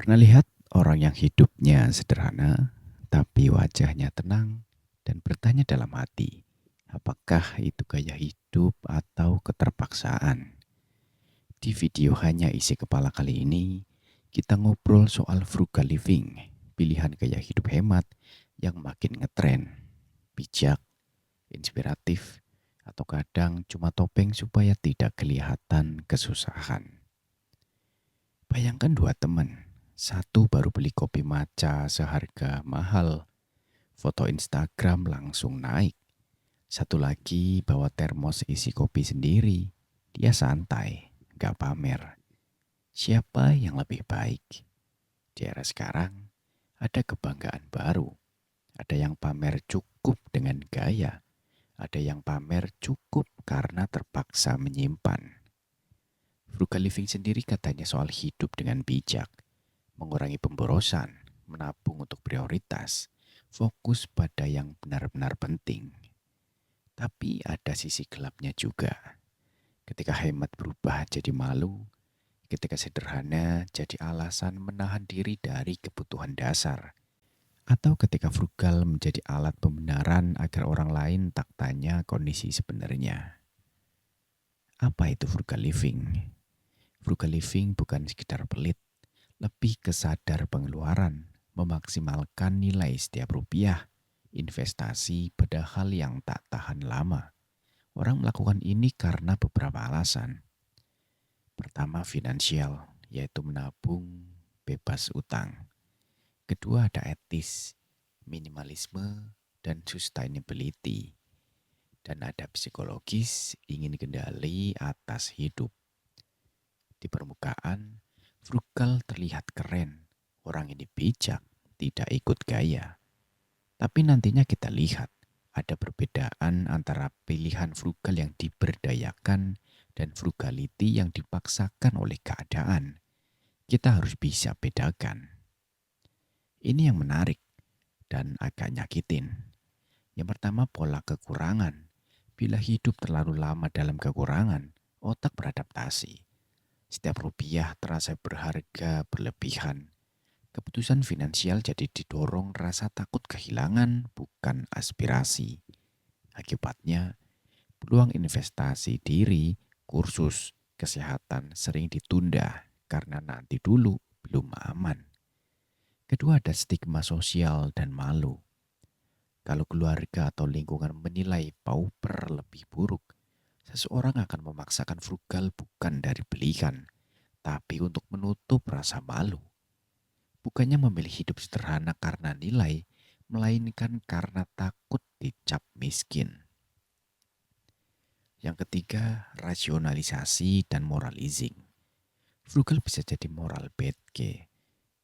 Pernah lihat orang yang hidupnya sederhana, tapi wajahnya tenang dan bertanya dalam hati, apakah itu gaya hidup atau keterpaksaan? Di video hanya isi kepala kali ini, kita ngobrol soal frugal living, pilihan gaya hidup hemat yang makin ngetren, bijak, inspiratif, atau kadang cuma topeng supaya tidak kelihatan kesusahan. Bayangkan dua teman, satu baru beli kopi matcha seharga mahal, foto Instagram langsung naik. Satu lagi bawa termos isi kopi sendiri, dia santai, gak pamer. Siapa yang lebih baik? Di era sekarang, ada kebanggaan baru. Ada yang pamer cukup dengan gaya, ada yang pamer cukup karena terpaksa menyimpan. Frugal living sendiri katanya soal hidup dengan bijak, mengurangi pemborosan, menabung untuk prioritas, fokus pada yang benar-benar penting. Tapi ada sisi gelapnya juga. Ketika hemat berubah jadi malu, ketika sederhana jadi alasan menahan diri dari kebutuhan dasar, atau ketika frugal menjadi alat pembenaran agar orang lain tak tanya kondisi sebenarnya. Apa itu frugal living? Frugal living bukan sekedar pelit, lebih ke sadar pengeluaran, memaksimalkan nilai setiap rupiah, investasi pada hal yang tak tahan lama. Orang melakukan ini karena beberapa alasan. Pertama, finansial, yaitu menabung bebas utang. Kedua, ada etis, minimalisme, dan sustainability. Dan ada psikologis, ingin kendali atas hidup. Di permukaan, frugal terlihat keren. Orang ini bijak, tidak ikut gaya. Tapi nantinya kita lihat ada perbedaan antara pilihan frugal yang diberdayakan dan frugality yang dipaksakan oleh keadaan. Kita harus bisa bedakan. Ini yang menarik dan agak nyakitin. Yang pertama, pola kekurangan. Bila hidup terlalu lama dalam kekurangan, otak beradaptasi. Setiap rupiah terasa berharga berlebihan. Keputusan finansial jadi didorong rasa takut kehilangan, bukan aspirasi. Akibatnya, peluang investasi diri, kursus, kesehatan sering ditunda karena nanti dulu belum aman. Kedua, ada stigma sosial dan malu. Kalau keluarga atau lingkungan menilai pauper lebih buruk, seseorang akan memaksakan frugal bukan dari pilihan, tapi untuk menutup rasa malu. Bukannya memilih hidup sederhana karena nilai, melainkan karena takut dicap miskin. Yang ketiga, rasionalisasi dan moralizing. Frugal bisa jadi moral bad ge.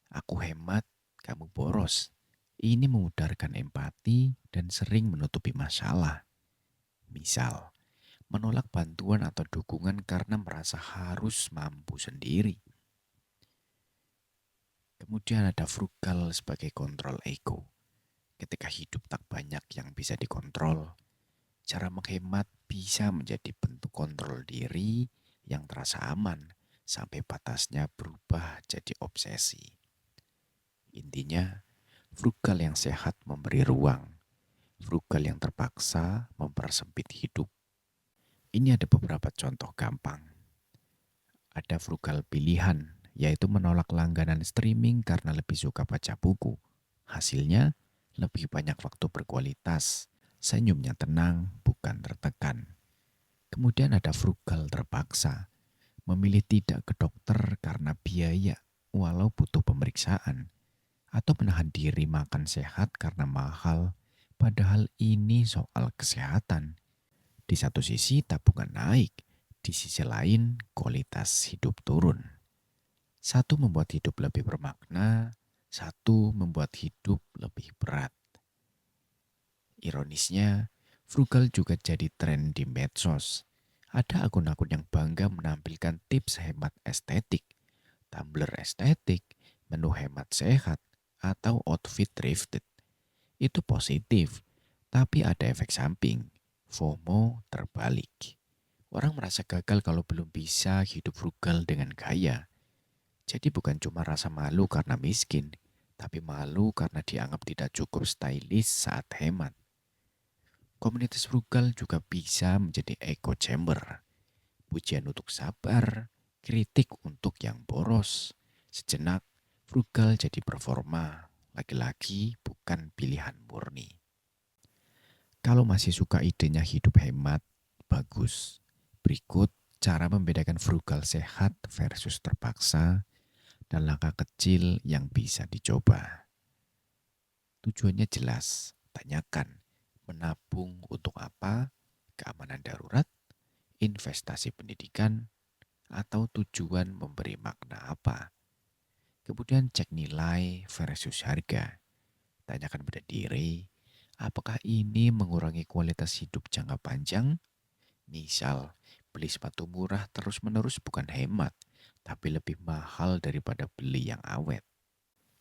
Aku hemat, kamu boros. Ini memudarkan empati dan sering menutupi masalah. Misal, menolak bantuan atau dukungan karena merasa harus mampu sendiri. Kemudian ada frugal sebagai kontrol ego. Ketika hidup tak banyak yang bisa dikontrol, cara menghemat bisa menjadi bentuk kontrol diri yang terasa aman sampai batasnya berubah jadi obsesi. Intinya, frugal yang sehat memberi ruang, frugal yang terpaksa mempersempit hidup. Ini ada beberapa contoh gampang. Ada frugal pilihan, yaitu menolak langganan streaming karena lebih suka baca buku. Hasilnya, lebih banyak waktu berkualitas, senyumnya tenang, bukan tertekan. Kemudian ada frugal terpaksa, memilih tidak ke dokter karena biaya, walau butuh pemeriksaan. Atau menahan diri makan sehat karena mahal, padahal ini soal kesehatan. Di satu sisi tabungan naik, di sisi lain kualitas hidup turun. Satu membuat hidup lebih bermakna, satu membuat hidup lebih berat. Ironisnya, frugal juga jadi tren di medsos. Ada akun-akun yang bangga menampilkan tips hemat estetik, tumbler estetik, menu hemat sehat, atau outfit thrifted. Itu positif, tapi ada efek samping. FOMO terbalik. Orang merasa gagal kalau belum bisa hidup frugal dengan gaya. Jadi bukan cuma rasa malu karena miskin, tapi malu karena dianggap tidak cukup stylish saat hemat. Komunitas frugal juga bisa menjadi echo chamber, pujian untuk sabar, kritik untuk yang boros. Sejenak, frugal jadi performa, lagi-lagi bukan pilihan murni. Kalau masih suka idenya hidup hemat, bagus. Berikut cara membedakan frugal sehat versus terpaksa dan langkah kecil yang bisa dicoba. Tujuannya jelas, tanyakan menabung untuk apa, keamanan darurat, investasi pendidikan, atau tujuan memberi makna apa. Kemudian cek nilai versus harga. Tanyakan pada diri, apakah ini mengurangi kualitas hidup jangka panjang? Misal, beli sepatu murah terus-menerus bukan hemat, tapi lebih mahal daripada beli yang awet.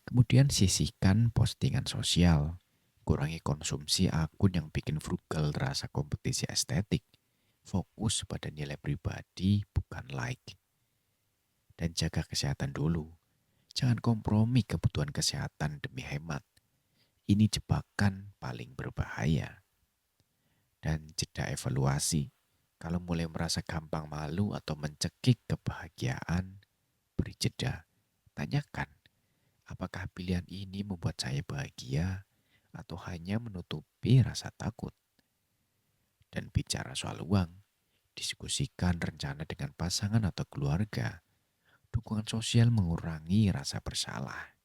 Kemudian sisihkan postingan sosial. Kurangi konsumsi akun yang bikin frugal terasa kompetisi estetik. Fokus pada nilai pribadi, bukan like. Dan jaga kesehatan dulu. Jangan kompromi kebutuhan kesehatan demi hemat. Ini jebakan paling berbahaya. Dan jeda evaluasi. Kalau mulai merasa gampang malu atau mencekik kebahagiaan, beri jeda. Tanyakan, apakah pilihan ini membuat saya bahagia atau hanya menutupi rasa takut? Dan bicara soal uang, diskusikan rencana dengan pasangan atau keluarga. Dukungan sosial mengurangi rasa bersalah.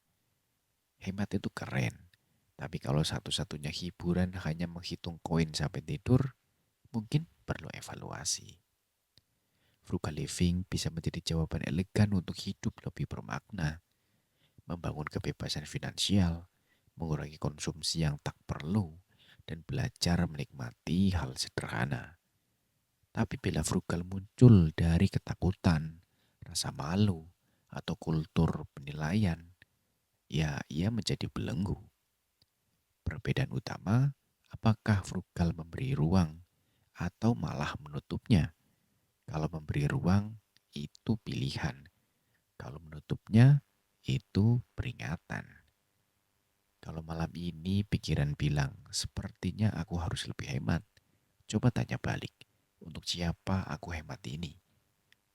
Hemat itu keren, tapi kalau satu-satunya hiburan hanya menghitung koin sampai tidur, mungkin perlu evaluasi. Frugal living bisa menjadi jawaban elegan untuk hidup lebih bermakna, membangun kebebasan finansial, mengurangi konsumsi yang tak perlu, dan belajar menikmati hal sederhana. Tapi bila frugal muncul dari ketakutan, rasa malu, atau kultur penilaian, ya ia menjadi belenggu. Perbedaan utama, apakah frugal memberi ruang atau malah menutupnya? Kalau memberi ruang, itu pilihan. Kalau menutupnya, itu peringatan. Kalau malam ini pikiran bilang, sepertinya aku harus lebih hemat. Coba tanya balik, untuk siapa aku hemat ini?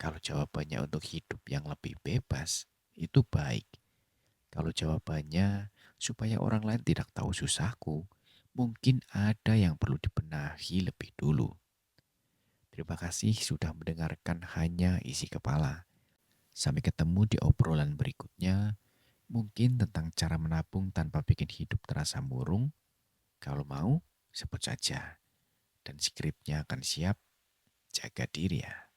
Kalau jawabannya untuk hidup yang lebih bebas, itu baik. Kalau jawabannya supaya orang lain tidak tahu susahku, mungkin ada yang perlu dibenahi lebih dulu. Terima kasih sudah mendengarkan hanya isi kepala. Sampai ketemu di obrolan berikutnya, mungkin tentang cara menabung tanpa bikin hidup terasa murung. Kalau mau, sebut saja. Dan skripnya akan siap, jaga diri ya.